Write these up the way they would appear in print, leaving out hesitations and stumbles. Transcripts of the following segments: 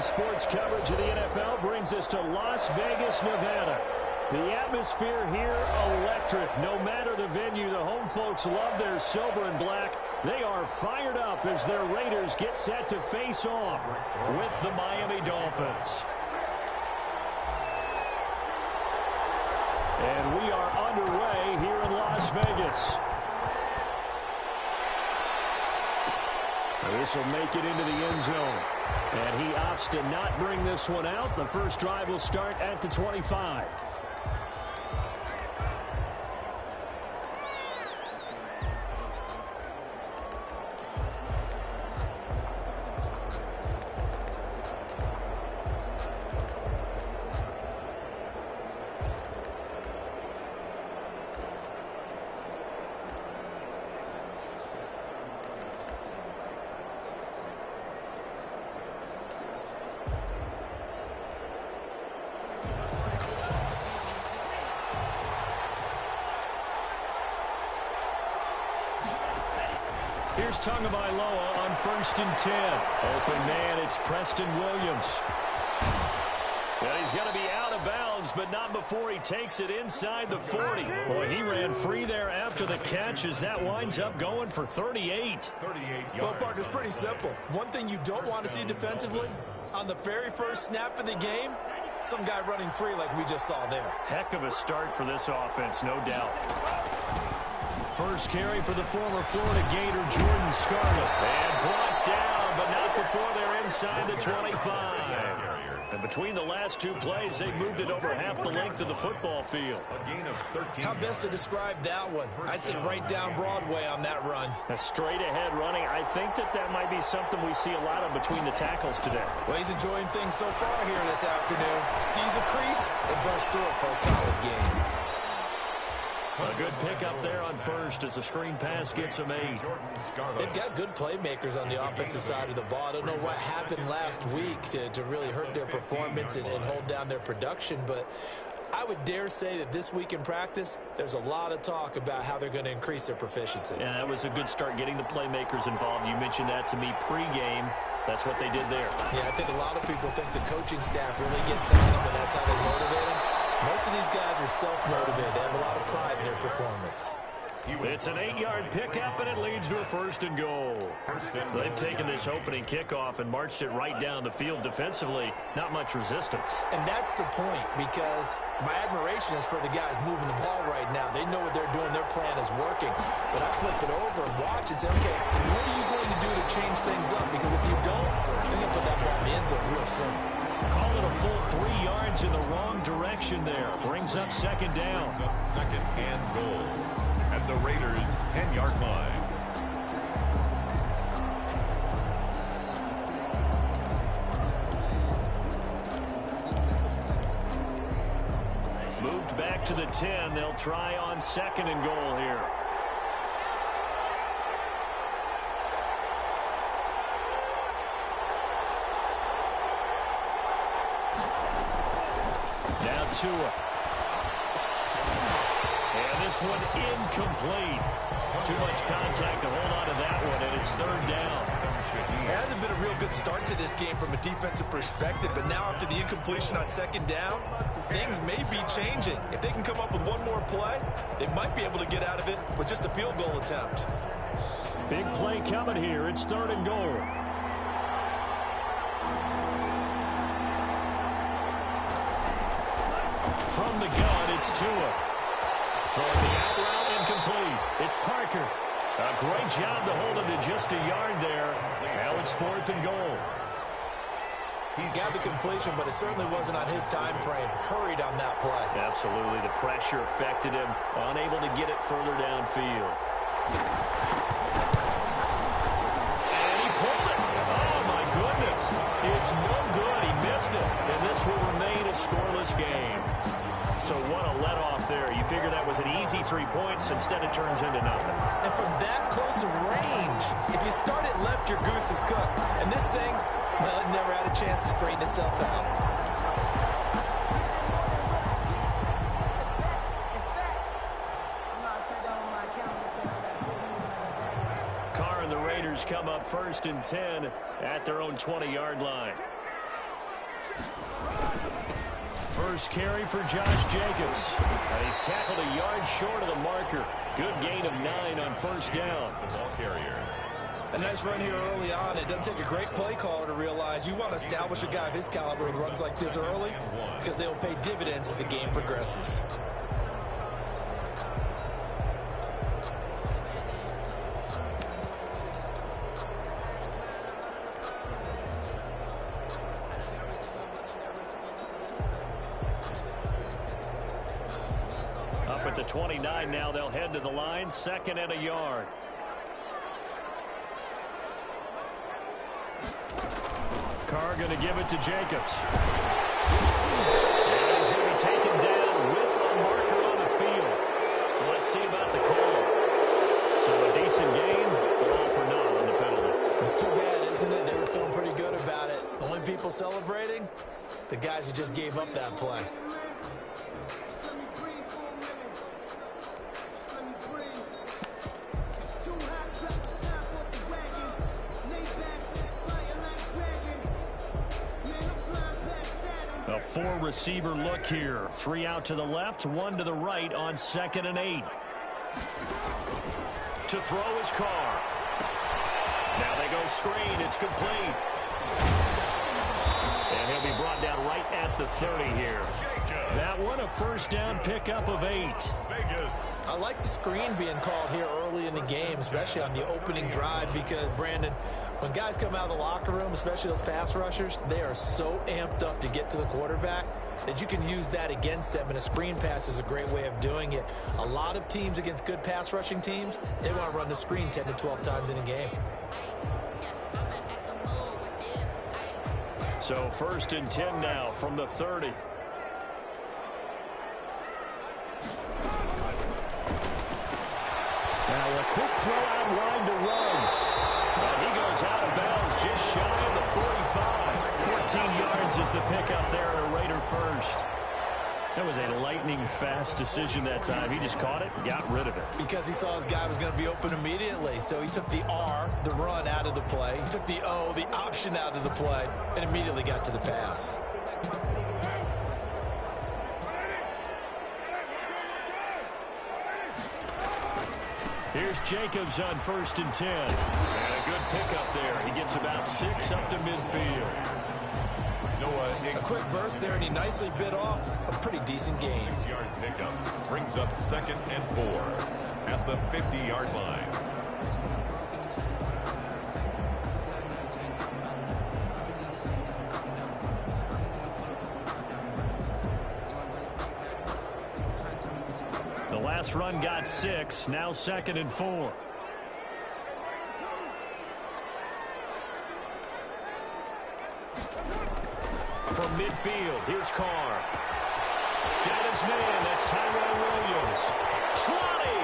sports coverage of the NFL brings us to Las Vegas, Nevada. The atmosphere here, electric. No matter the venue, the home folks love their silver and black. They are fired up as their Raiders get set to face off with the Miami Dolphins. And we are underway here in Las Vegas. This will make it into the end zone. And he opts to not bring this one out. The first drive will start at the 25. Here's Tagovailoa on 1st and 10. Open man, it's Preston Williams. Well, he's going to be out of bounds, but not before he takes it inside the 40. Boy, he ran free there after the catch as that winds up going for 38. Well, Parker, it's pretty simple. One thing you don't want to see defensively, on the very first snap of the game, some guy running free like we just saw there. Heck of a start for this offense, no doubt. First carry for the former Florida Gator, Jordan Scarlett. And brought down, but not before they're inside the 25. And between the last two plays, they moved it over half the length of the football field. How best to describe that one? I'd say right down Broadway on that run. A straight-ahead running. I think that might be something we see a lot of between the tackles today. Well, he's enjoying things so far here this afternoon. Sees a crease and bursts through it for a solid game. A good pickup there on first as the screen pass gets a made. They've got good playmakers on the offensive side of the ball. I don't know what happened last week to really hurt their performance and hold down their production, but I would dare say that this week in practice, there's a lot of talk about how they're going to increase their proficiency. Yeah, that was a good start getting the playmakers involved. You mentioned that to me pregame. That's what they did there. Yeah, I think a lot of people think the coaching staff really gets on them, and that's how they motivate them. Most of these guys are self-motivated. They have a lot of pride in their performance. It's an 8-yard pickup, and it leads to a 1st and goal. They've taken this opening kickoff and marched it right down the field defensively. Not much resistance. And that's the point, because my admiration is for the guys moving the ball right now. They know what they're doing. Their plan is working. But I flip it over and watch and say, okay, what are you going to do to change things up? Because if you don't, they're going to put that ball in the end zone real soon. Call it a full 3 yards in the wrong direction there. Brings up 2nd down. 2nd and goal at the Raiders' 10-yard line. Moved back to the 10. They'll try on 2nd and goal here. Now Tua. And this one incomplete. Too much contact to hold on to that one, and it's 3rd down. It hasn't been a real good start to this game from a defensive perspective, but now after the incompletion on 2nd down, things may be changing. If they can come up with one more play, they might be able to get out of it with just a field goal attempt. Big play coming here. It's 3rd and goal. From the gun, it's Tua. Throwing the out route incomplete. It's Parker. A great job to hold him to just a yard there. Now it's 4th and goal. He got the completion, but it certainly wasn't on his time frame. Hurried on that play. Absolutely. The pressure affected him. Unable to get it further downfield. And he pulled it. Oh, my goodness. It's no good. He missed it. And this will remain a scoreless game. So what a let-off there. You figure that was an easy 3 points. Instead, it turns into nothing. And from that close of range, if you start it left, your goose is cooked. And this thing, well, it never had a chance to straighten itself out. Carr and the Raiders come up 1st and 10 at their own 20-yard line. First carry for Josh Jacobs. And he's tackled a yard short of the marker. Good gain of 9 on first down. The ball carrier. A nice run here early on. It doesn't take a great play caller to realize you want to establish a guy of his caliber with runs like this early because they will pay dividends as the game progresses. Up at the 29 now, they'll head to the line. 2nd and a yard. Carr going to give it to Jacobs. And he's going to be taken down with a marker on the field. So let's see about the call. So a decent game, but all for naught on the penalty. It's too bad, isn't it? They were feeling pretty good about it. Only people celebrating, the guys who just gave up that play. A 4-receiver look here. 3 out to the left, 1 to the right on 2nd and 8. To throw his Carr. Now they go screen. It's complete. And he'll be brought down right at the 30 here. That one a first down pickup of 8. Vegas. I like the screen being called here early in the game, especially on the opening drive, because, Brandon, when guys come out of the locker room, especially those pass rushers, they are so amped up to get to the quarterback that you can use that against them, and a screen pass is a great way of doing it. A lot of teams against good pass rushing teams, they want to run the screen 10 to 12 times in a game. So 1st and 10 now from the 30. Now a quick throw out line to Ruggs. And he goes out of bounds just shy of the 45. 14 yards is the pickup there and a Raider first. That was a lightning-fast decision that time. He just caught it and got rid of it. Because he saw his guy was going to be open immediately. So he took the R, the run, out of the play. He took the O, the option, out of the play, and immediately got to the pass. Here's Jacobs on 1st and 10. And a good pickup there. He gets about 6 up to midfield. A quick burst there, and he nicely bit off a pretty decent gain. 6-yard pickup brings up 2nd and 4 at the 50-yard line. The last run got 6. Now 2nd and 4. From midfield, here's Carr. Got his man, that's Tyrell Williams. Trotty!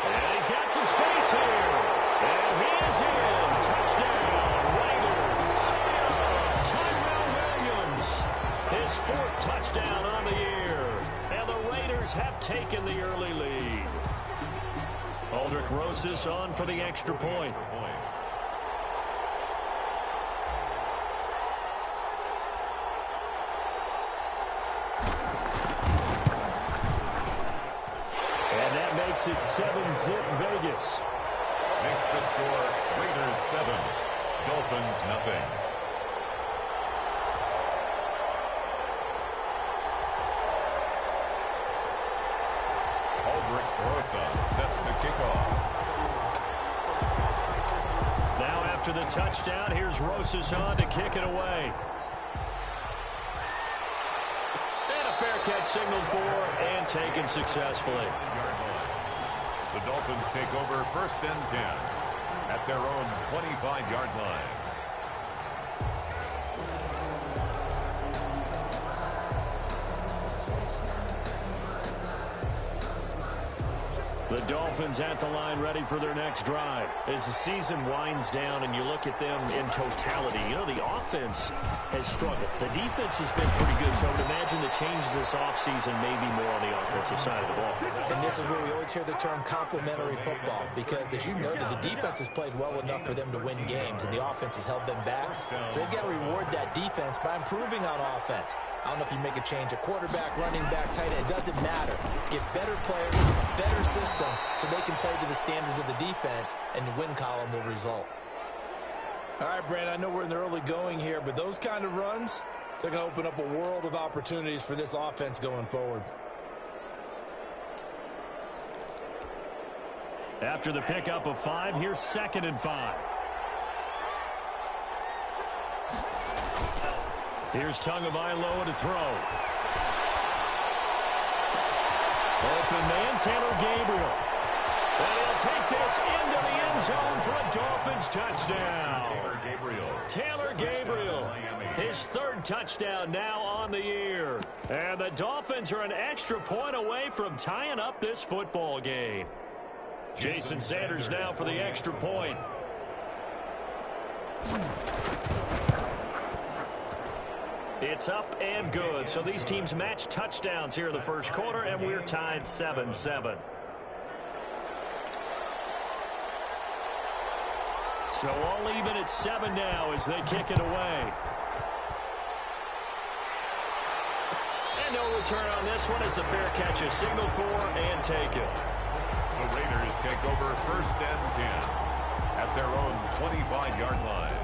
And he's got some space here. And he is in. Touchdown, Raiders. Tyrell Williams, his 4th touchdown on the year. And the Raiders have taken the early lead. Aldrich Rosas on for the extra point. It's 7-zip Vegas. Makes the score Raiders 7, Dolphins nothing. Aldrich Rosas set to kick off. Now after the touchdown, here's Rosas on to kick it away. And a fair catch signaled for and taken successfully. The Dolphins take over 1st and 10 at their own 25-yard line. The Dolphins at the line ready for their next drive. As the season winds down and you look at them in totality, you know, the offense has struggled. The defense has been pretty good, so I would imagine the changes this offseason may be more on the offensive side of the ball. And this is where we always hear the term complementary football, because as you noted, the defense has played well enough for them to win games, and the offense has held them back. So they've got to reward that defense by improving on offense. I don't know if you make a change at quarterback, running back, tight end. It doesn't matter. Get better players, better system, so they can play to the standards of the defense, and the win column will result. All right, Brandon, I know we're in the early going here, but those kind of runs, they're going to open up a world of opportunities for this offense going forward. After the pickup of 5, here's 2nd and 5. Here's Tagovailoa to throw. Open man, Taylor Gabriel. And he'll take this into the end zone for a Dolphins touchdown. Taylor Gabriel, his 3rd touchdown now on the year. And the Dolphins are an extra point away from tying up this football game. Jason Sanders now for the extra point. It's up and good. So these teams match touchdowns here in the first quarter, and we're tied 7-7. So all even at 7 now as they kick it away. And no return on this one as the fair catch is signaled for and taken. The Raiders take over 1st and 10 at their own 25-yard line.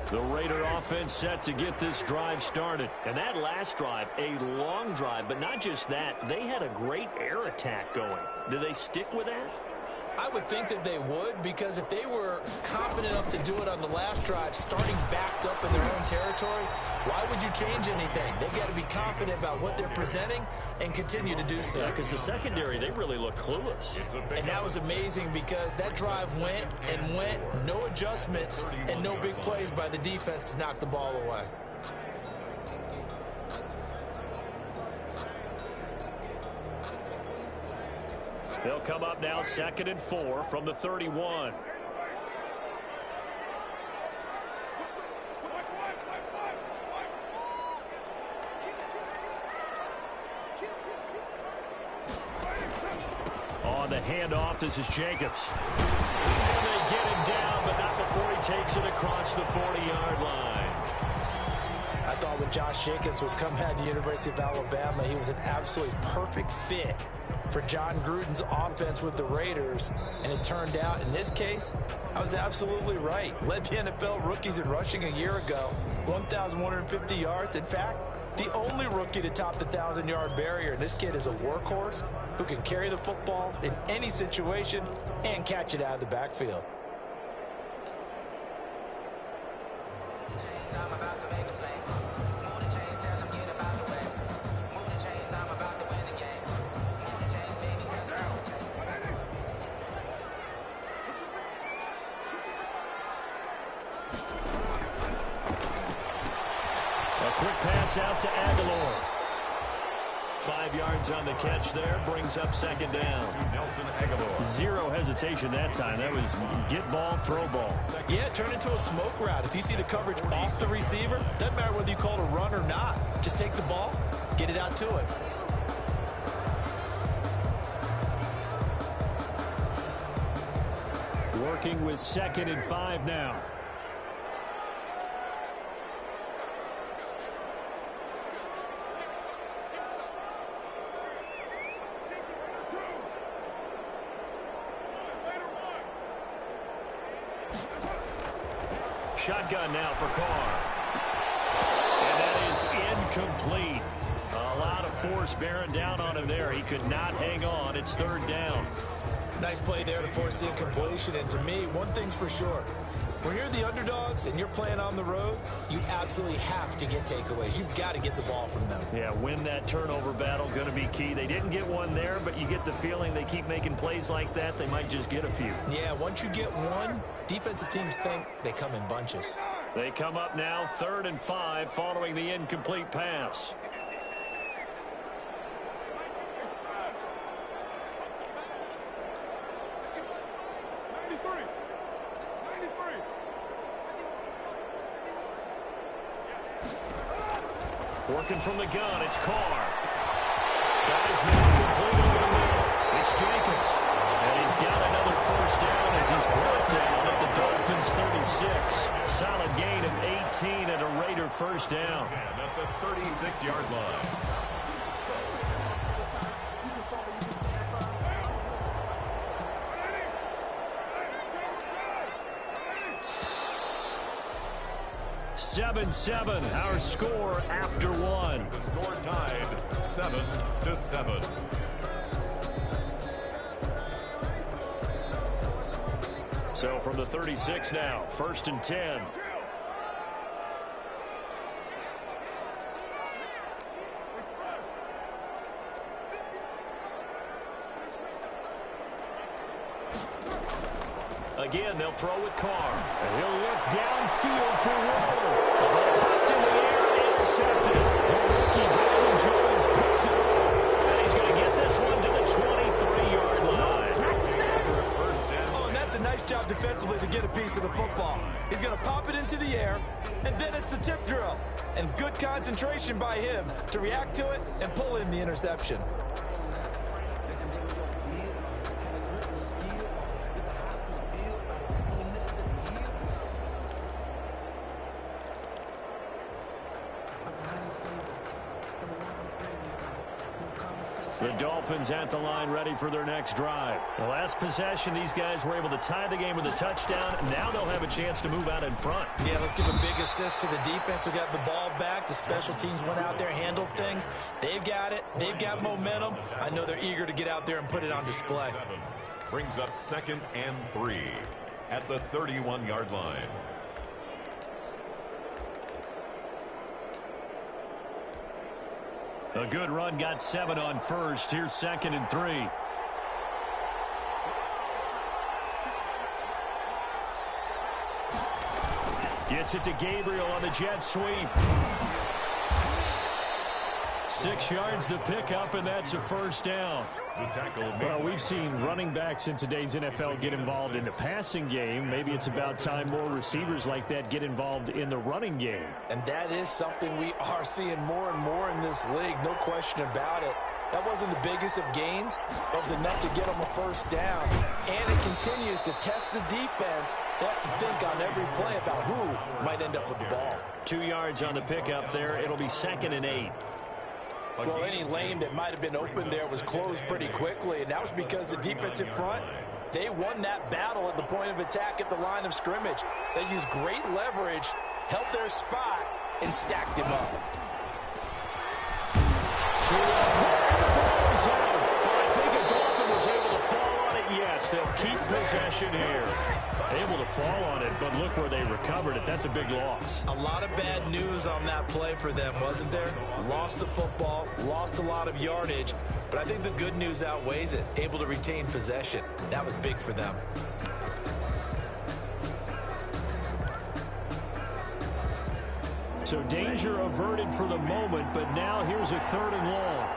The Raider offense set to get this drive started. And that last drive, a long drive, but not just that. They had a great air attack going. Do they stick with that? I would think that they would, because if they were confident enough to do it on the last drive, starting backed up in their own territory, why would you change anything? They've got to be confident about what they're presenting and continue to do so. Yeah, because the secondary, they really looked clueless. And that was amazing because that drive went and went, no adjustments, and no big plays by the defense to knock the ball away. They'll come up now 2nd and 4 from the 31. On the handoff, this is Jacobs. And they get him down, but not before he takes it across the 40-yard line. I thought when Josh Jacobs was coming out of the University of Alabama, he was an absolutely perfect fit for John Gruden's offense with the Raiders, and it turned out, in this case, I was absolutely right. Led the NFL rookies in rushing a year ago, 1,150 yards. In fact, the only rookie to top the 1,000-yard barrier. This kid is a workhorse who can carry the football in any situation and catch it out of the backfield. Quick pass out to Aguilar. 5 yards on the catch there, brings up 2nd down. To Nelson Aguilar. Zero hesitation that time. That was get ball, throw ball. Yeah, turn into a smoke route. If you see the coverage off the receiver, doesn't matter whether you call it a run or not. Just take the ball, get it out to him. Working with 2nd and 5 now. Shotgun now for Carr. And that is incomplete. A lot of force bearing down on him there. He could not hang on. It's 3rd down. Nice play there to force the incompletion. And to me, one thing's for sure. When you're the underdogs and you're playing on the road, you absolutely have to get takeaways. You've got to get the ball from them. Yeah, win that turnover battle, going to be key. They didn't get one there, but you get the feeling they keep making plays like that, they might just get a few. Yeah, once you get one, defensive teams think they come in bunches. They come up now 3rd and 5 following the incomplete pass. Working from the gun, it's Carr. That is not complete over the middle. It's Jacobs. And he's got another first down as he's brought down at the Dolphins' 36. Solid gain of 18 and a Raider first down. At the 36-yard line. Seven, our score after one. The score tied 7-7. So from the 36 now, 1st and 10. Again, they'll throw with Carr. And he'll look downfield for Waller. The ball popped in the air, intercepted. The rookie, Brandon Jones, picks it up. And he's going to get this one to the 23-yard line. Oh, and that's a nice job defensively to get a piece of the football. He's going to pop it into the air, and then it's the tip drill. And good concentration by him to react to it and pull in the interception. The Dolphins at the line ready for their next drive. The last possession, these guys were able to tie the game with a touchdown. Now they'll have a chance to move out in front. Yeah, let's give a big assist to the defense who got the ball back. The special teams went out there, handled things. They've got it. They've got momentum. I know they're eager to get out there and put it on display. Brings up 2nd and 3 at the 31-yard line. A good run got 7 on first. Here's 2nd and 3. Gets it to Gabriel on the jet sweep. 6 yards the pickup, and that's a first down. Well, we've seen running backs in today's NFL get involved in the passing game. Maybe it's about time more receivers like that get involved in the running game. And that is something we are seeing more and more in this league, no question about it. That wasn't the biggest of gains, but it was enough to get them a first down. And it continues to test the defense. They have to think on every play about who might end up with the ball. 2 yards on the pickup there. It'll be 2nd and 8. Well, any lane that might have been open there was closed pretty quickly, and that was because the defensive front, they won that battle at the point of attack at the line of scrimmage. They used great leverage, held their spot, and stacked him up. I think a Dolphin was able to fall on it. Yes, they'll keep possession here. Able to fall on it, but look where they recovered it. That's a big loss. A lot of bad news on that play for them, wasn't there? Lost the football, lost a lot of yardage, but I think the good news outweighs it. Able to retain possession. That was big for them. So danger averted for the moment, but now here's a 3rd and long.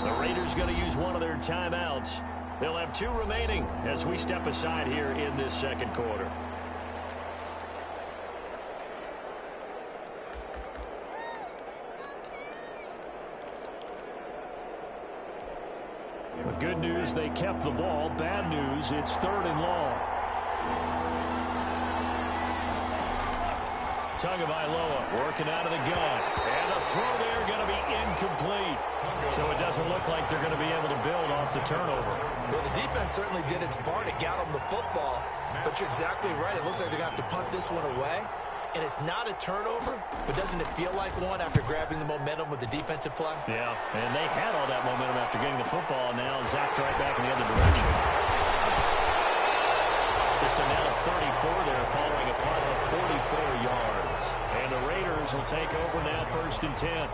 The Raiders going to use one of their timeouts. They'll have 2 remaining as we step aside here in this 2nd quarter. The good news, they kept the ball. Bad news, it's 3rd and long. Tagovailoa working out of the gun. And the throw there going to be incomplete. So it doesn't look like they're going to be able to build off the turnover. Well, the defense certainly did its part. It got them the football. But you're exactly right. It looks like they're going to have to punt this one away. And it's not a turnover, but doesn't it feel like one after grabbing the momentum with the defensive play? Yeah, and they had all that momentum after getting the football. Now zapped right back in the other direction. Just a net of 34 there following a punt of 44 yards. And the Raiders will take over now 1st and 10.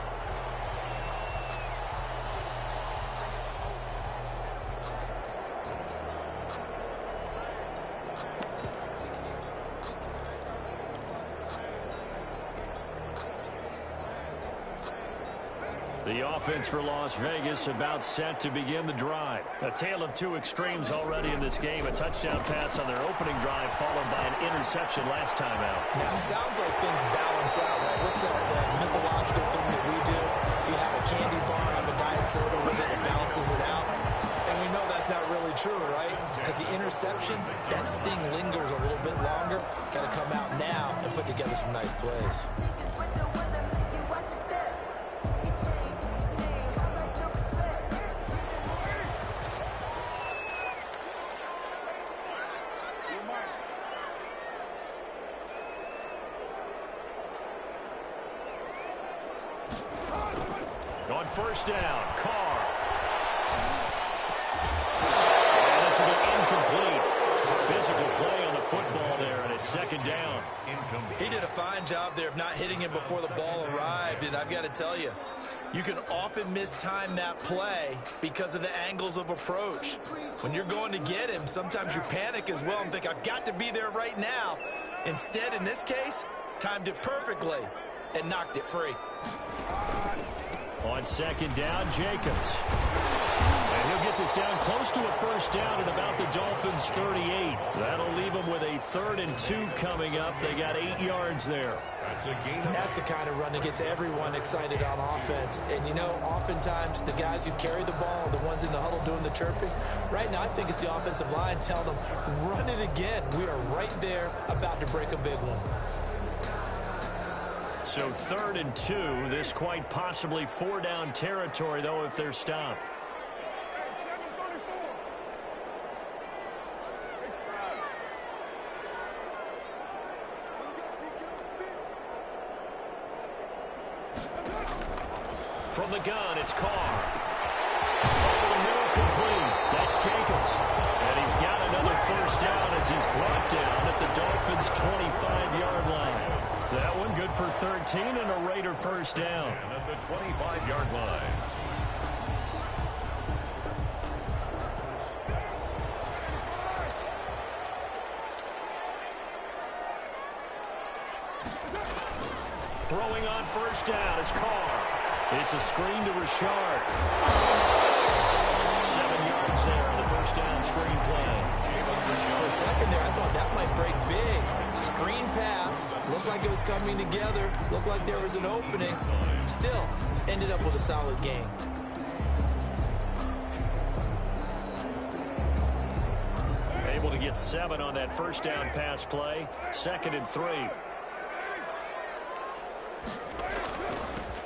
The offense for Las Vegas about set to begin the drive. A tale of two extremes already in this game. A touchdown pass on their opening drive followed by an interception last time out. Now, it sounds like things balance out, right? What's that mythological thing that we do? If you have a candy bar, have a diet soda with it, it balances it out. And we know that's not really true, right? Because the interception, that sting lingers a little bit longer. Got to come out now and put together some nice plays. On first down, Carr. And this will be incomplete. Physical play on the football there, and it's second down. He did a fine job there of not hitting him before the ball arrived, and I've got to tell you, you can often mistime that play because of the angles of approach. When you're going to get him, sometimes you panic as well and think, I've got to be there right now. Instead, in this case, timed it perfectly and knocked it free. On second down, Jacobs. And he'll get this down close to a first down at about the Dolphins' 38. That'll leave them with a 3rd and 2 coming up. They got 8 yards there. That's the kind of run that gets everyone excited on offense. And, you know, oftentimes the guys who carry the ball are the ones in the huddle doing the chirping. Right now, I think it's the offensive line telling them, run it again. We are right there about to break a big one. So 3rd and 2. This quite possibly 4-down territory, though, if they're stopped. From the gun, it's Carr. Over the middle, complete. That's Jacobs. And he's got another first down as he's brought down at the Dolphins' 25-yard line. That one good for 13 and a Raider first down. At the 25-yard line. Throwing on first down is Carr. It's a screen to Richard. 7 yards there on the first down screen play. For a second there, I thought that might break big. Screen pass. Looked like it was coming together. Looked like there was an opening. Still, ended up with a solid game. Able to get 7 on that first down pass play. 2nd and 3.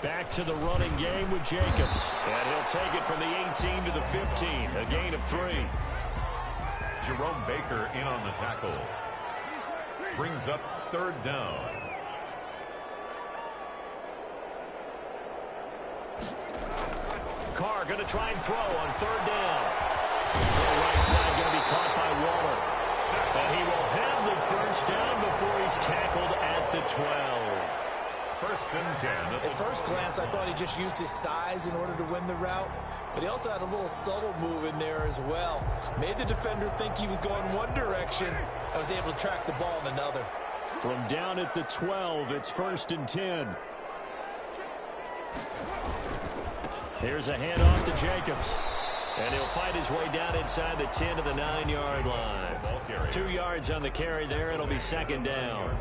Back to the running game with Jacobs. And he'll take it from the 18 to the 15. A gain of 3. Jerome Baker in on the tackle. Brings up 3rd down. Carr going to try and throw on 3rd down. Throw right side going to be caught by Waller. And he will have the first down before he's tackled at the 12. 1st and 10. At first glance, I thought he just used his size in order to win the route, but he also had a little subtle move in there as well. Made the defender think he was going one direction and was able to track the ball in another. From down at the 12, it's 1st and 10. Here's a handoff to Jacobs. And he'll fight his way down inside the 10 to the 9-yard line. 2 yards on the carry there. It'll be 2nd down.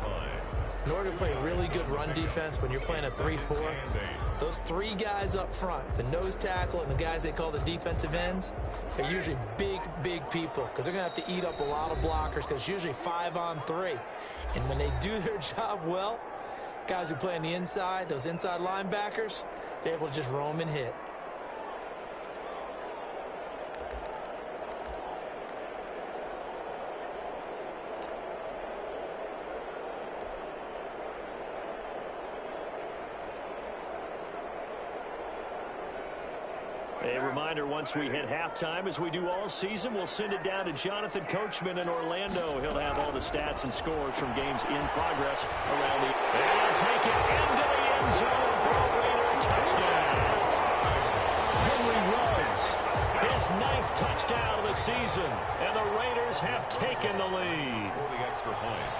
In order to play really good run defense when you're playing a 3-4, those 3 guys up front, the nose tackle and the guys they call the defensive ends, are usually big, big people because they're going to have to eat up a lot of blockers because it's usually 5 on 3. And when they do their job well, guys who play on the inside, those inside linebackers, they're able to just roam and hit. A reminder, once we hit halftime, as we do all season, we'll send it down to Jonathan Coachman in Orlando. He'll have all the stats and scores from games in progress around the... And he'll take it into the end zone for a Raider touchdown. Henry Ruggs, his 9th touchdown of the season, and the Raiders have taken the lead. For the extra point.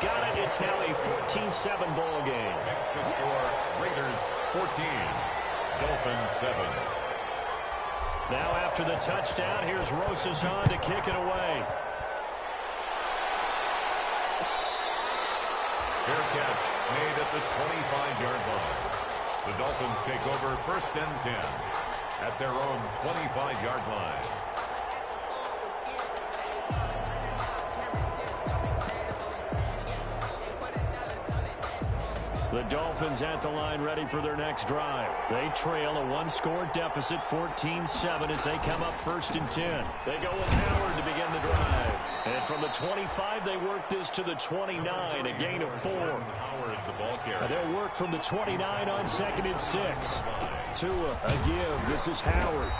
got it. It's now a 14-7 ball game. Next to score, Raiders 14, Dolphins 7. Now after the touchdown, here's Rosas on to kick it away. Fair catch made at the 25-yard line. The Dolphins take over 1st and 10 at their own 25-yard line. The Dolphins at the line ready for their next drive. They trail a one-score deficit, 14-7, as they come up 1st and 10. They go with Howard to begin the drive. And from the 25, they work this to the 29, a gain of 4. Howard, the ball carrier. They'll work from the 29 on 2nd and 6. Tua, a give. This is Howard.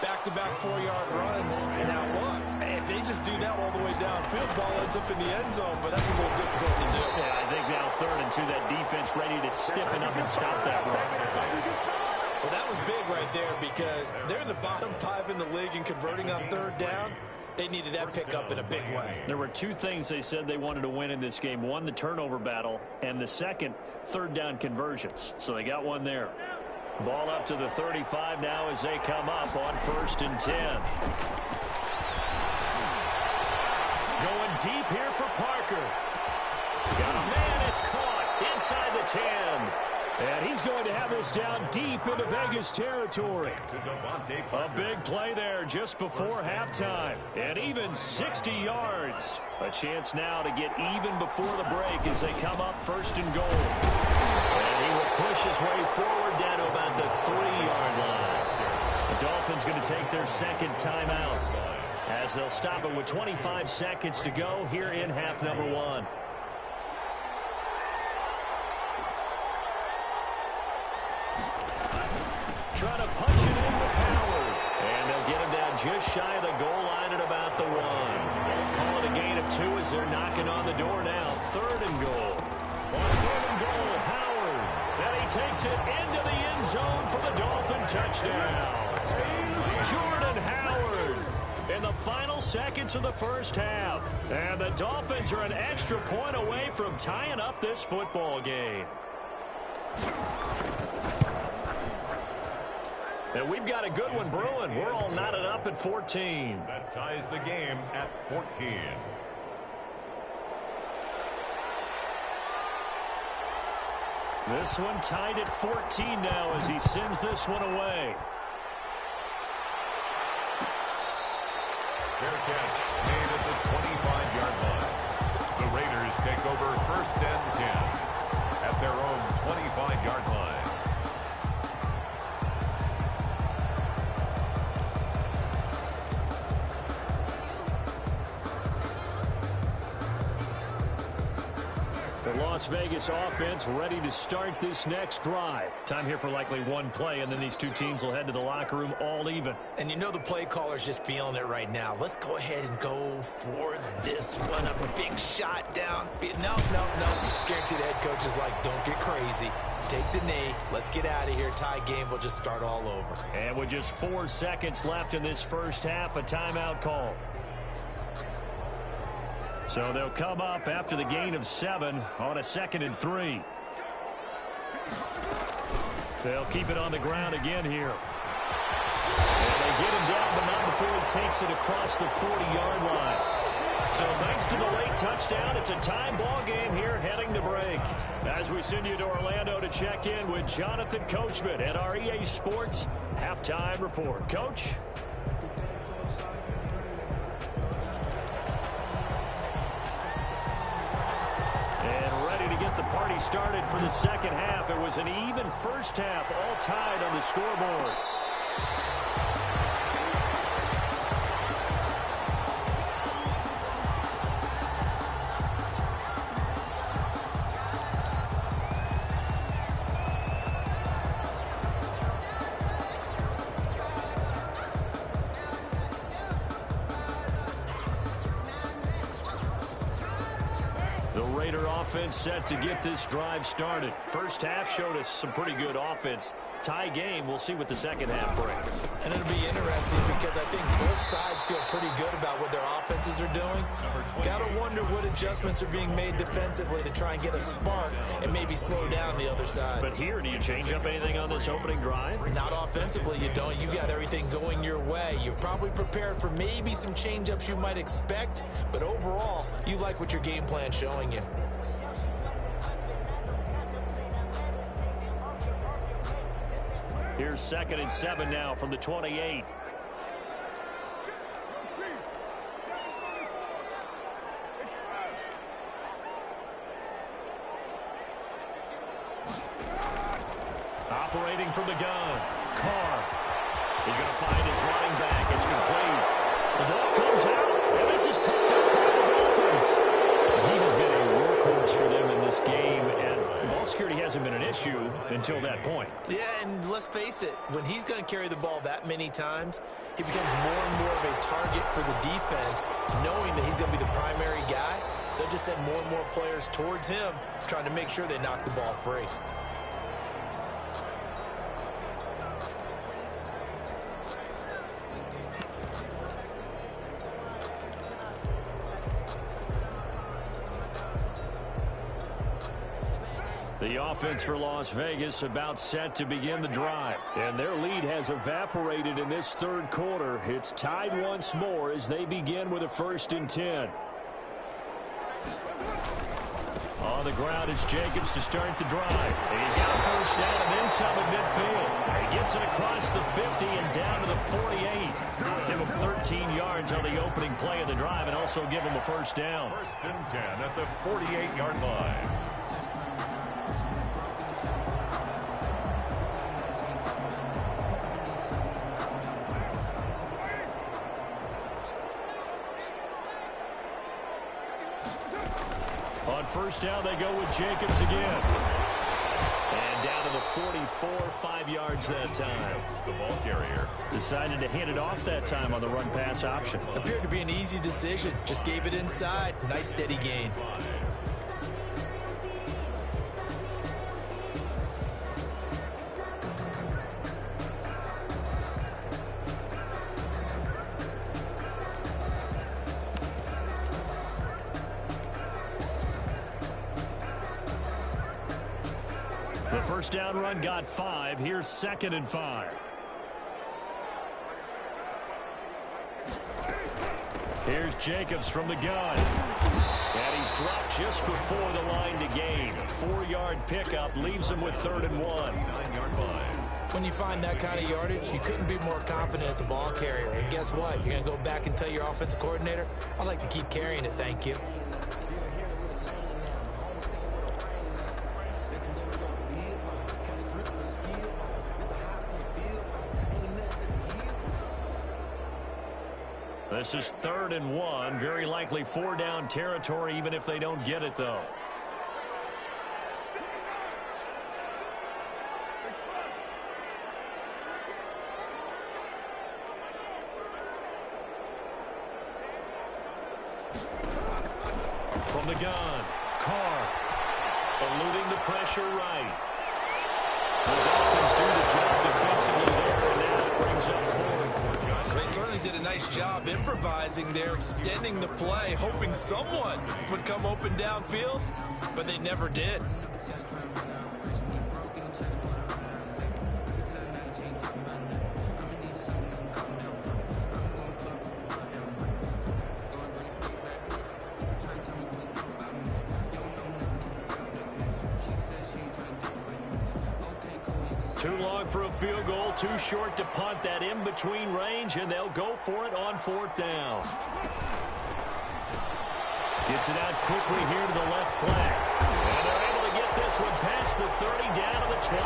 Back-to-back 4-yard runs. Now look, if they just do that all the way downfield, ball ends up in the end zone, but that's a little difficult to do. Yeah, I think now 3rd and 2, that defense ready to stiffen up and stop that run. Well, that was big right there because they're in the bottom 5 in the league and converting on 3rd down. They needed that pickup in a big way. There were 2 things they said they wanted to win in this game. One, the turnover battle, and the second, 3rd down conversions. So they got one there. Ball up to the 35 now as they come up on 1st and 10. Going deep here for Parker. Got a man, it's caught inside the 10. And he's going to have this down deep into Vegas territory. A big play there just before halftime. And even 60 yards. A chance now to get even before the break as they come up 1st and goal. And he will push his way forward down to about the 3-yard line. The Dolphins going to take their 2nd timeout as they'll stop it with 25 seconds to go here in half number 1. Trying to punch it in with Howard. And they'll get him down just shy of the goal line at about the 1. They'll call it a gain of 2 as they're knocking on the door now. 3rd and goal. On 3rd and goal, Howard. And he takes it into the end zone for the Dolphin touchdown. Jordan Howard in the final seconds of the 1st half. And the Dolphins are an extra point away from tying up this football game. And we've got a good one brewing. We're all knotted up at 14. That ties the game at 14. This one tied at 14 now as he sends this one away. Fair catch made at the 25-yard line. The Raiders take over 1st and 10 at their own 25-yard line. The Las Vegas offense ready to start this next drive. Time here for likely one play, and then these 2 teams will head to the locker room all even. And you know the play caller's just feeling it right now. Let's go ahead and go for this one. A big shot down. No. Guarantee the head coach is like, don't get crazy. Take the knee. Let's get out of here. Tie game will just start all over. And with just 4 seconds left in this 1st half, a timeout call. So they'll come up after the gain of 7 on a 2nd and 3. They'll keep it on the ground again here. And they get him down, but not before he takes it across the 40-yard line. So thanks to the late touchdown, it's a time ball game here heading to break. As we send you to Orlando to check in with Jonathan Coachman at our EA Sports Halftime Report. Coach? The party started for the 2nd half. It was an even 1st half, all tied on the scoreboard. Offense set to get this drive started. 1st half showed us some pretty good offense. tie game. We'll see what the second half brings. And it'll be interesting because I think both sides feel pretty good about what their offenses are doing. Got to wonder what adjustments are being made defensively to try and get a spark and maybe slow down the other side. But here, do you change up anything on this opening drive? Not offensively, you don't. You got everything going your way. You've probably prepared for maybe some change-ups you might expect, but overall, you like what your game plan's showing you. Here's 2nd and 7 now from the 28. Operating from the gun. Carr. He's going to find his running back. It's complete. The ball comes out, and this is picked up by the Dolphins. He has been a workhorse for them in this game, and ball security hasn't been an issue until that point. Yeah, and let's face it, when he's going to carry the ball that many times, he becomes more and more of a target for the defense, knowing that he's going to be the primary guy. They'll just send more and more players towards him, trying to make sure they knock the ball free. The offense for Las Vegas about set to begin the drive. And their lead has evaporated in this third quarter. It's tied once more as they begin with a 1st and 10. On the ground, it's Jacobs to start the drive. And he's got a 1st down and then some at midfield. He gets it across the 50 and down to the 48. Give him 13 yards on the opening play of the drive and also give him a 1st down. 1st and 10 at the 48-yard line. On 1st down, they go with Jacobs again. And down to the 44, 5 yards that time. The ball carrier Decided to hand it off that time on the run-pass option. Appeared to be an easy decision. Just gave it inside. Nice steady gain. The 1st down run got 5. Here's 2nd and 5. Here's Jacobs from the gun. And he's dropped just before the line to gain. 4-yard pickup leaves him with 3rd and 1. 9-yard line. When you find that kind of yardage, you couldn't be more confident as a ball carrier. And guess what? You're going to go back and tell your offensive coordinator, I'd like to keep carrying it, thank you. This is 3rd and 1. Very likely 4-down territory, even if they don't get it, though. From the gun, Carr eluding the pressure right. The Dolphins do the job defensively there, and now it brings up 4th. They certainly did a nice job improvising there, extending the play, hoping someone would come open downfield, but they never did. Too long for a field goal, too short to punt. That in-between range, and they'll go for it on 4th down. Gets it out quickly here to the left flank. And they're able to get this one past the 30, down to the 25.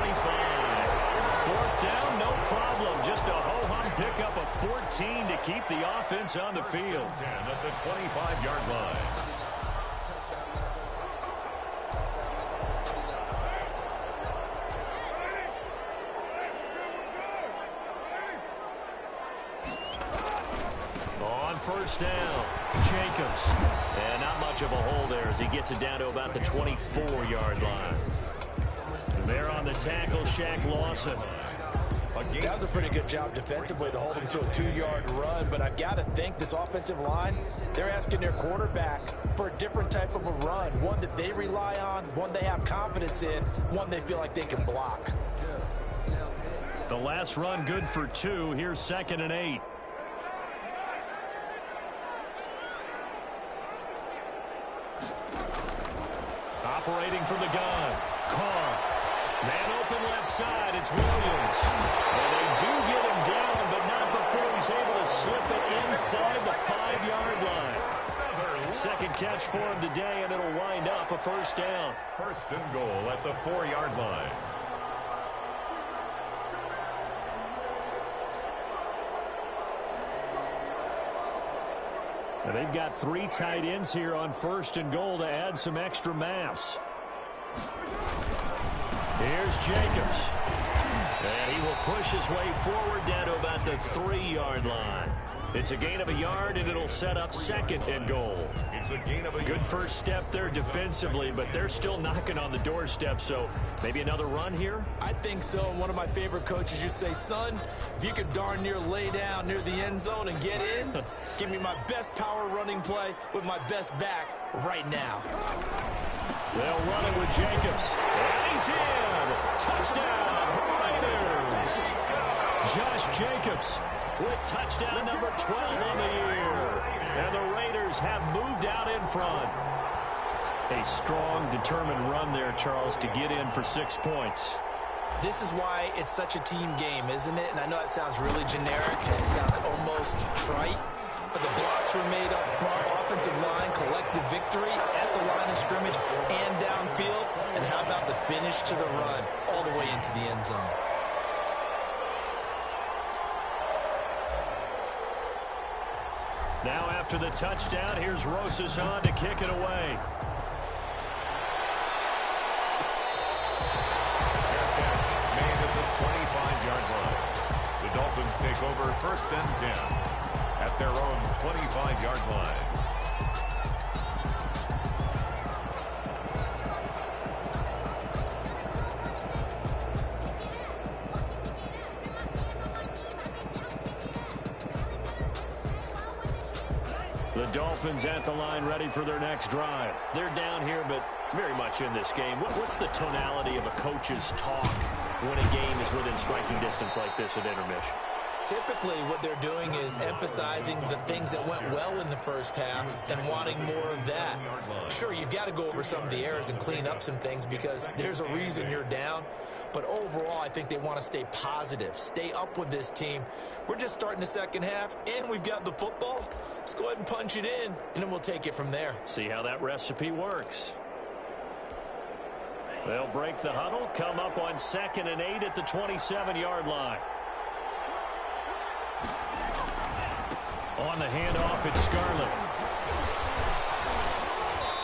4th down, no problem. Just a ho-hum pickup of 14 to keep the offense on the field. 10 at the 25-yard line. On 1st down, Jacobs. And not much of a hole there as he gets it down to about the 24-yard line. And there on the tackle, Shaq Lawson. That was a pretty good job defensively to hold them to a 2-yard run, but I've got to think this offensive line, they're asking their quarterback for a different type of a run, one that they rely on, one they have confidence in, one they feel like they can block. The last run good for 2. Here's 2nd and 8. Operating from the gun. Carr. Man open left side. It's Williams. And they do get him down, but not before he's able to slip it inside the 5-yard line. Second catch for him today, and it'll wind up a first down. First and goal at the 4-yard line. Now they've got 3 tight ends here on first and goal to add some extra mass. Here's Jacobs. And he will push his way forward down to about the 3-yard line. It's a gain of a yard, and it'll set up 2nd and goal. It's a gain of a good first step there defensively, but they're still knocking on the doorstep, so maybe another run here? I think so. And one of my favorite coaches used to say, son, if you can darn near lay down near the end zone and get in, give me my best power running play with my best back right now. They'll run it with Jacobs. And he's in. Touchdown, Raiders. Josh Jacobs with touchdown number 12 on the year. And the Raiders have moved out in front. A strong, determined run there, Charles, to get in for 6 points. This is why it's such a team game, isn't it? And I know it sounds really generic, and it sounds almost trite, but the blocks were made up front, offensive line, collective victory at the line of scrimmage and downfield. And how about the finish to the run all the way into the end zone? Now after the touchdown, here's Rosas on to kick it away. Fair catch made at the 25-yard line. The Dolphins take over first and 10 at their own 25-yard line. The Dolphins at the line, ready for their next drive. They're down here, but very much in this game. What's the tonality of a coach's talk when a game is within striking distance like this at intermission? Typically, what they're doing is emphasizing the things that went well in the first half and wanting more of that. Sure, you've got to go over some of the errors and clean up some things because there's a reason you're down. But overall, I think they want to stay positive, stay up with this team. We're just starting the second half, and we've got the football. Let's go ahead and punch it in, and then we'll take it from there. See how that recipe works. They'll break the huddle, come up on 2nd and 8 at the 27-yard line. On the handoff, it's Scarlett.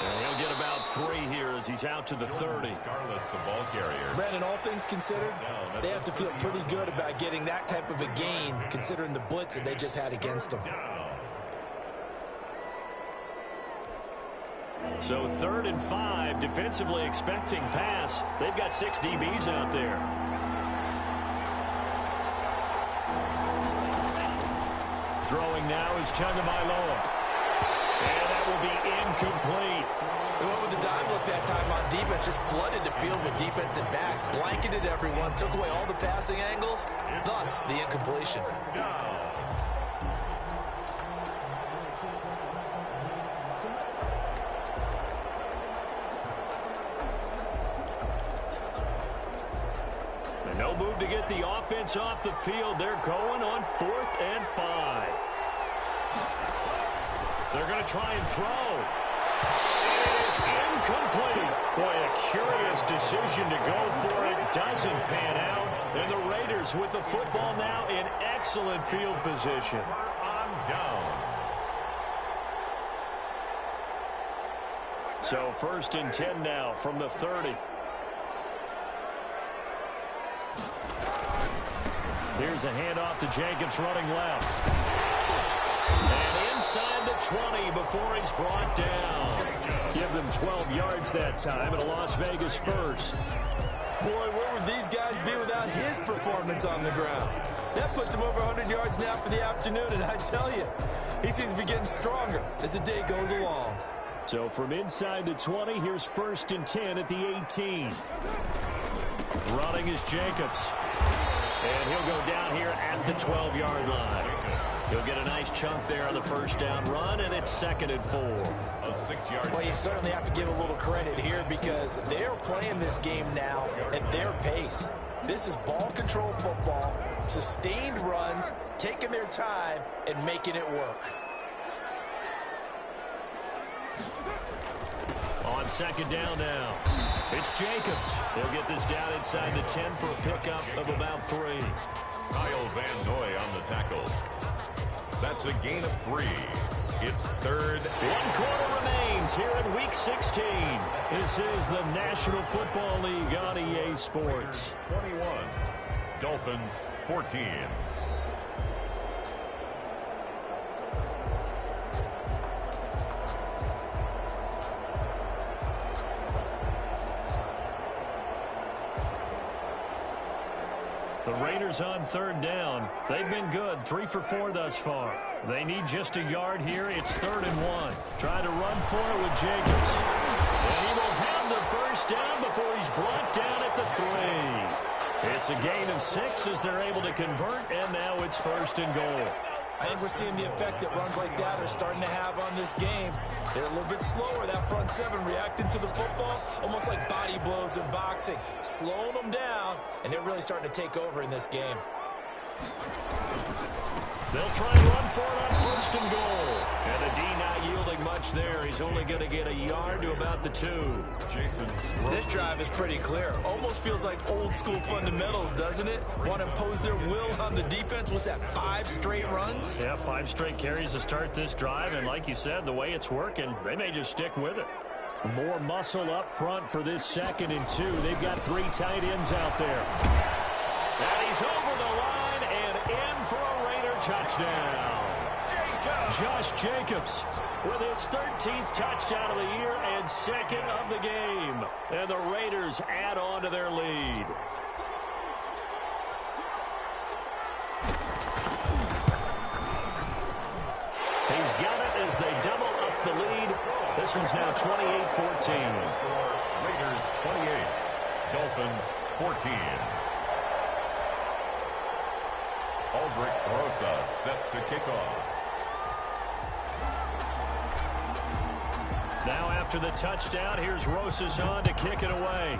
And he'll get about 3 here as he's out to the 30. Scarlett, the ball carrier. Brandon, all things considered, they have to feel pretty good about getting that type of a gain considering the blitz that they just had against them. So 3rd and 5, defensively expecting pass. They've got 6 DBs out there. Throwing now is Tagovailoa. And that will be incomplete. They went with the dive look that time on defense, just flooded the field with defensive backs, blanketed everyone, took away all the passing angles, thus the incompletion. No move to get the offense off the field. They're going on 4th and 5. They're going to try and throw. It is incomplete. Boy, a curious decision to go for it. Doesn't pan out. And the Raiders with the football now in excellent field position. On downs. So 1st and 10 now from the 30. Here's a handoff to Jacobs running left. And inside the 20 before he's brought down. Give them 12 yards that time and a Las Vegas first. boy, where would these guys be without his performance on the ground? That puts him over 100 yards now for the afternoon, and I tell you, he seems to be getting stronger as the day goes along. So from inside the 20, here's 1st and 10 at the 18. Running is Jacobs. And he'll go down here at the 12-yard line. He'll get a nice chunk there on the first down run, and it's 2nd and 4. A 6-yard. Well, you certainly have to give a little credit here because they're playing this game now at their pace. This is ball control football, sustained runs, taking their time, and making it work. On 2nd down now, it's Jacobs. He'll get this down inside the 10 for a pickup of about 3. Kyle Van Noy on the tackle. That's a gain of 3. It's 3rd. 1 quarter remains here in Week 16. This is the National Football League on EA Sports. 21. Dolphins 14. The Raiders on 3rd down. They've been good, 3 for 4 thus far. They need just a yard here. It's 3rd and 1. Trying to run for it with Jacobs. And he will have the first down before he's brought down at the 3. It's a gain of 6 as they're able to convert, and now it's 1st and goal. I think we're seeing the effect that runs like that are starting to have on this game. They're a little bit slower, that front 7, reacting to the football, almost like body blows in boxing, slowing them down, and they're really starting to take over in this game. They'll try and run for it on 1st and goal. And the D not yielding much there. He's only going to get a yard to about the 2. This drive is pretty clear. Almost feels like old school fundamentals, doesn't it? Want to impose their will on the defense. Was that 5 straight runs? Yeah, 5 straight carries to start this drive. And like you said, the way it's working, they may just stick with it. More muscle up front for this 2nd and 2. They've got 3 tight ends out there. And he's over the line and in for a Raider touchdown. Josh Jacobs with his 13th touchdown of the year and 2nd of the game. And the Raiders add on to their lead. He's got it as they double up the lead. This one's now 28-14. Raiders 28. Dolphins 14. Aldrich Rosa set to kick off. Now after the touchdown, here's Rosas on to kick it away.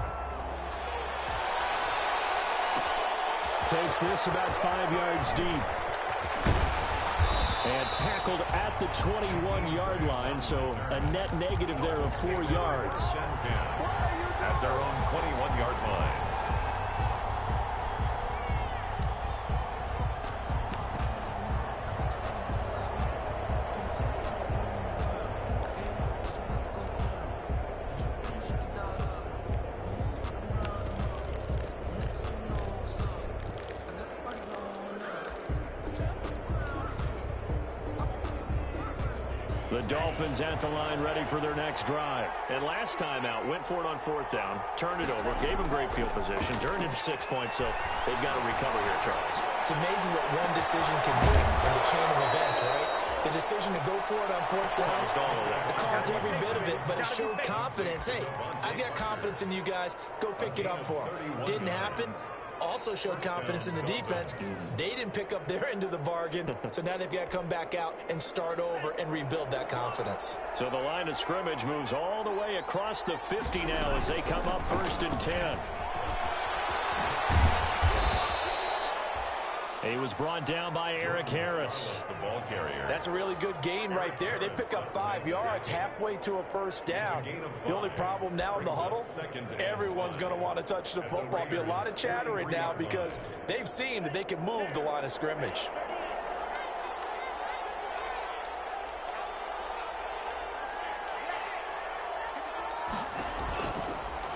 Takes this about 5 yards deep. And tackled at the 21-yard line, so a net negative there of 4 yards. At their own 21-yard line. The Dolphins at the line ready for their next drive. And last time out, went for it on 4th down, turned it over, gave them great field position, turned into 6 points, so they've got to recover here, Charles. It's amazing what one decision can do in the chain of events, right? The decision to go for it on 4th down, it caused every bit of it, but it showed confidence. Hey, I've got confidence in you guys. Go pick it up for them. Didn't happen. Also showed confidence in the defense. They didn't pick up their end of the bargain, so now they've got to come back out and start over and rebuild that confidence. So the line of scrimmage moves all the way across the 50 now as they come up 1st and 10. He was brought down by Eric Harris. The ball carrier. That's a really good gain right there. They pick up 5 yards halfway to a 1st down. The only problem now in the huddle, everyone's going to want to touch the football. Be a lot of chattering now because they've seen that they can move the line of scrimmage.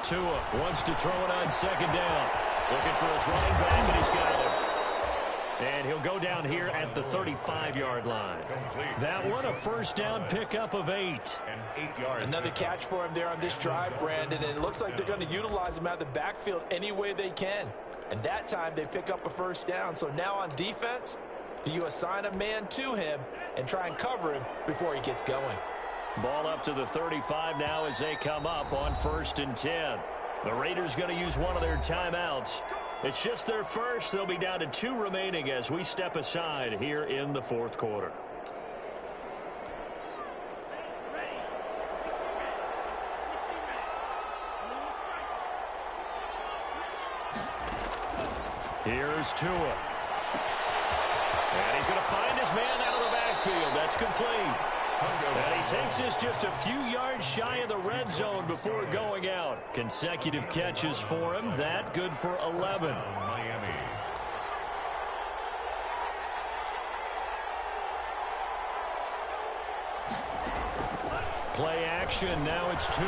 Tua wants to throw it on 2nd down. Looking for his running back, and he's got him. And he'll go down here at the 35-yard line. That one, a first down pickup of 8. And 8 yards. Another catch for him there on this drive, Brandon, and it looks like they're going to utilize him out of the backfield any way they can. And that time they pick up a first down. So now on defense, do you assign a man to him and try and cover him before he gets going? Ball up to the 35 now as they come up on 1st and 10. The Raiders going to use one of their timeouts. It's just their first. They'll be down to 2 remaining as we step aside here in the 4th quarter. Here's Tua. And he's going to find his man out of the backfield. That's complete. And he takes this just a few yards shy of the red zone before going out. Consecutive catches for him. That good for 11. Miami. Play action. Now it's Tua.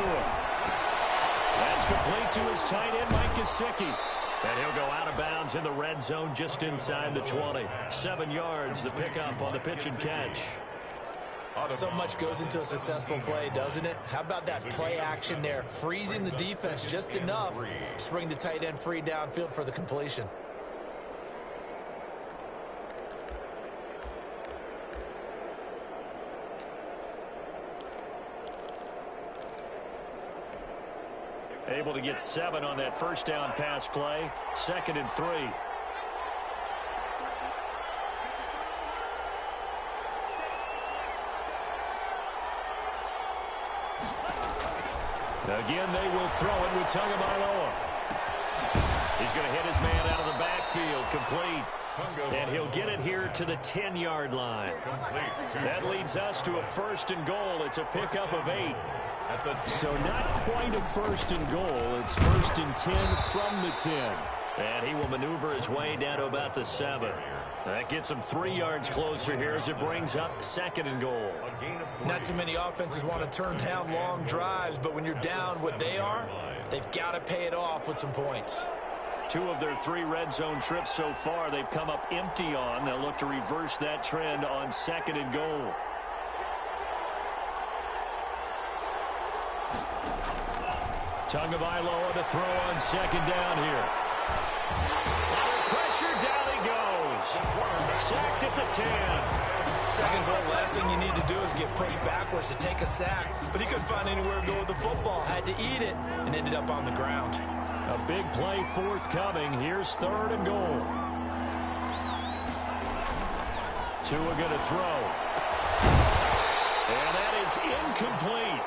That's complete to his tight end, Mike Gesicki. And he'll go out of bounds in the red zone just inside the 20. 7 yards, the pickup on the pitch and catch. So much goes into a successful play, doesn't it? How about that play action there, freezing the defense just enough to bring the tight end free downfield for the completion. Able to get 7 on that first down pass play. 2nd and 3. Again, they will throw it with Tagovailoa. He's going to hit his man out of the backfield. Complete. And he'll get it here to the 10-yard line. That leads us to a 1st and goal. It's a pickup of 8. So not quite a 1st and goal. It's 1st and 10 from the 10. And he will maneuver his way down to about the 7. That gets him 3 yards closer here as it brings up 2nd and goal. Not too many offenses want to turn down long drives, but when you're down what they are, they've got to pay it off with some points. 2 of their 3 red zone trips so far they've come up empty on. They'll look to reverse that trend on 2nd and goal. Tagovailoa to throw on 2nd down here. Under pressure, down he goes. Sacked at the 10. 2nd goal, last thing you need to do is get pushed backwards to take a sack. But he couldn't find anywhere to go with the football. Had to eat it and ended up on the ground. A big play forthcoming. Here's 3rd and goal. Tua going to throw. And that is incomplete.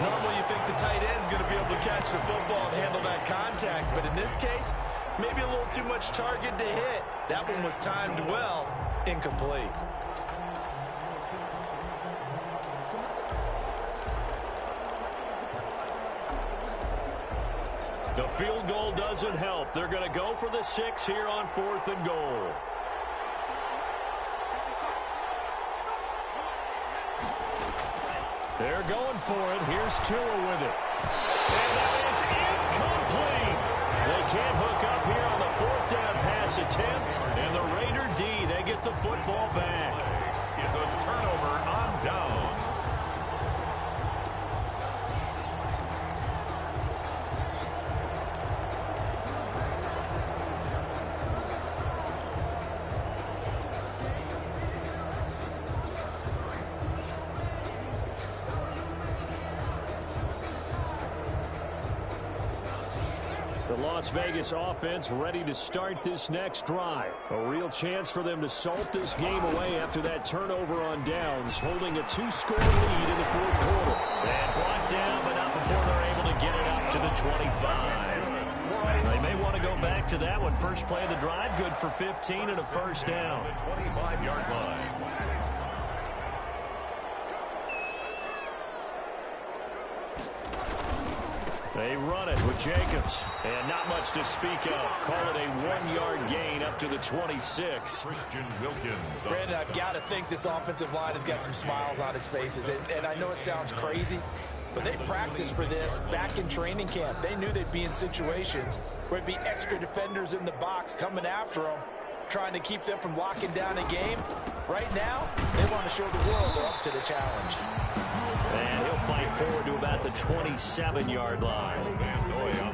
Normally you think the tight end's going to be able to catch the football and handle that contact. But in this case, maybe a little too much target to hit. That one was timed well. Incomplete. The field goal doesn't help. They're going to go for the 6 here on 4th and goal. They're going for it. Here's Tua with it. And that is incomplete. They can't hook up here on the 4th down pass attempt. And the Raider D, they get the football back. Is a turnover on down. The Las Vegas offense ready to start this next drive. A real chance for them to salt this game away after that turnover on downs, holding a 2-score lead in the 4th quarter. And blocked down, but not before they're able to get it up to the 25. They may want to go back to that one. First play of the drive, good for 15 and a first down. The 25-yard line. They run it with Jacobs. And not much to speak of. Call it a 1-yard gain up to the 26. Christian Wilkins. Brandon, I've got to think this offensive line has got some smiles on its faces. And I know it sounds crazy, but they practiced for this back in training camp. They knew they'd be in situations where it'd be extra defenders in the box coming after them, trying to keep them from locking down a game. Right now, they want to show the world they're up to the challenge. And he'll fight forward to about the 27-yard line.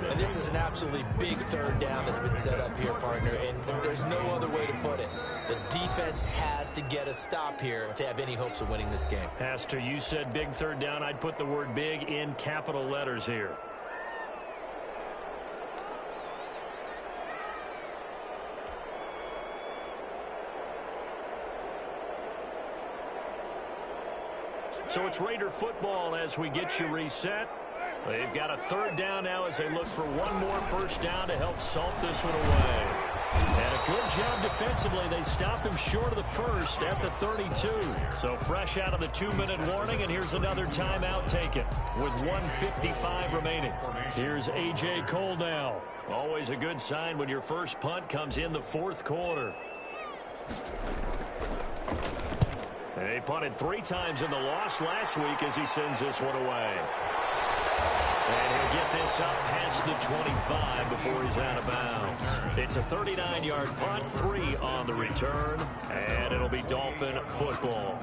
And this is an absolutely big third down that's been set up here, partner, and there's no other way to put it. The defense has to get a stop here if they have any hopes of winning this game. Pastor, you said big third down. I'd put the word big in capital letters here. So it's Raider football as we get you reset. They've got a third down now as they look for one more first down to help salt this one away. And a good job defensively. They stopped him short of the first at the 32. So fresh out of the 2-minute warning, and here's another timeout taken with 1:55 remaining. Here's A.J. Cole now. Always a good sign when your first punt comes in the fourth quarter. They punted 3 times in the loss last week as he sends this one away. And he'll get this up past the 25 before he's out of bounds. It's a 39-yard punt, 3 on the return, and it'll be Dolphin football.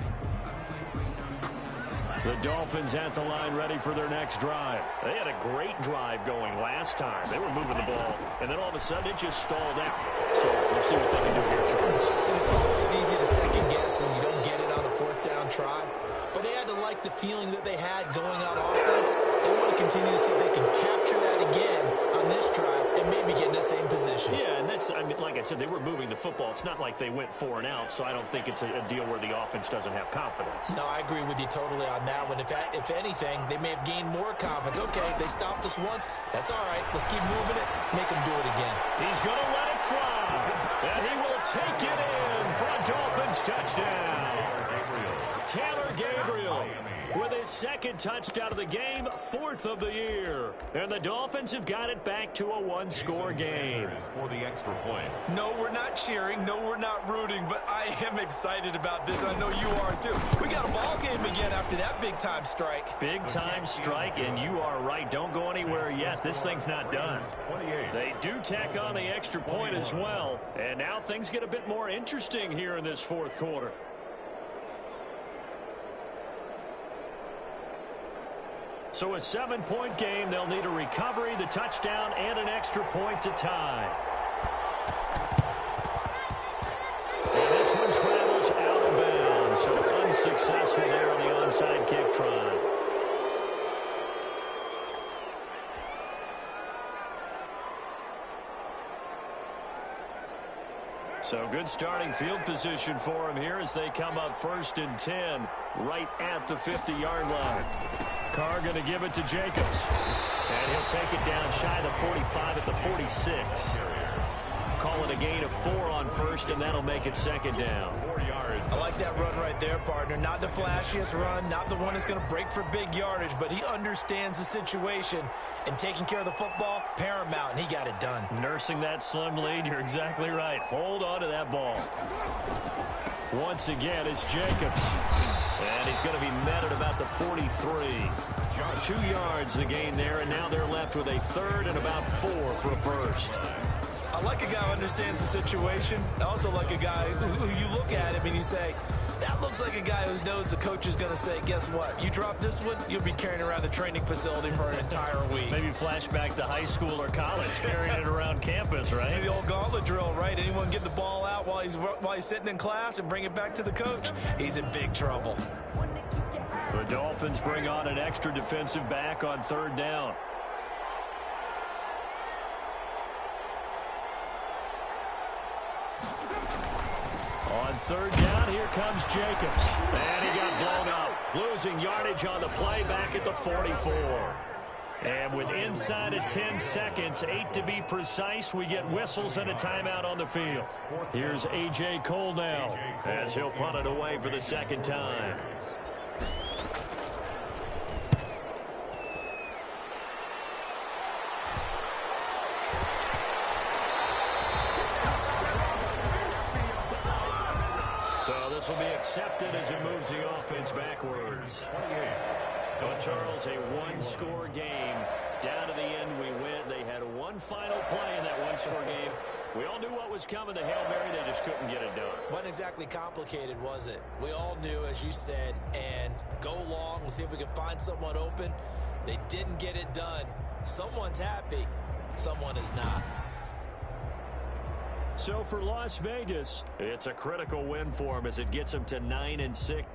The Dolphins at the line ready for their next drive. They had a great drive going last time. They were moving the ball, and then all of a sudden it just stalled out. So we'll see what they can do here, Charles. And it's always easy to second guess when you don't get it on a fourth down try. But they had to like the feeling that they had going on offense. They want to continue to see if they can capture that again on this drive and maybe get in the same position. Yeah, and that's, I mean, like I said, they were moving the football. It's not like they went 4 and out, so I don't think it's a deal where the offense doesn't have confidence. No, I agree with you totally on that one. If anything, they may have gained more confidence. Okay, they stopped us once. That's all right. Let's keep moving it. Make them do it again. He's going to let it fly. And he will take it in for a Dolphins touchdown. Taylor Gabriel with his second touchdown of the game, 4th of the year. And the Dolphins have got it back to a 1-score game. For the extra point. No, we're not cheering. No, we're not rooting. But I am excited about this. I know you are, too. We got a ball game again after that big-time strike. Big-time strike, and you are right. Don't go anywhere yet. This thing's not done. They do tack on the extra point as well. And now things get a bit more interesting here in this fourth quarter. So a 7-point game. They'll need a recovery, the touchdown, and an extra point to tie. And this one travels out of bounds. So unsuccessful there on the onside kick try. So good starting field position for him here as they come up 1st and 10 right at the 50-yard line. Carr going to give it to Jacobs. And he'll take it down shy of the 45 at the 46. Call it a gain of 4 on first, and that'll make it 2nd down. 4 yards. I like that run right there, partner. Not the flashiest run, not the one that's going to break for big yardage, but he understands the situation, and taking care of the football, paramount, and he got it done. Nursing that slim lead, you're exactly right. Hold on to that ball. Once again, it's Jacobs. And he's going to be met at about the 43. 2 yards the gain there, and now they're left with a 3rd and about 4 for a first. I like a guy who understands the situation. I also like a guy who you look at him and you say, that looks like a guy who knows the coach is going to say, guess what? You drop this one, you'll be carrying around the training facility for an entire week. Maybe flashback to high school or college, carrying it around campus, right? Maybe the old gauntlet drill, right? Anyone get the ball out while he's sitting in class and bring it back to the coach? He's in big trouble. The Dolphins bring on an extra defensive back on 3rd down. On 3rd down, here comes Jacobs. And he got blown up. Losing yardage on the play back at the 44. And with inside of 10 seconds, 8 to be precise, we get whistles and a timeout on the field. Here's A.J. Cole now as he'll punt it away for the 2nd time. So this will be accepted as it moves the offense backwards. But Charles, a 1-score game. Down to the end we went. They had one final play in that 1-score game. We all knew what was coming. The Hail Mary, they just couldn't get it done. Wasn't exactly complicated, was it? We all knew, as you said, and go long. We'll see if we can find someone open. They didn't get it done. Someone's happy. Someone is not. So for Las Vegas, it's a critical win for them as it gets them to 9-6.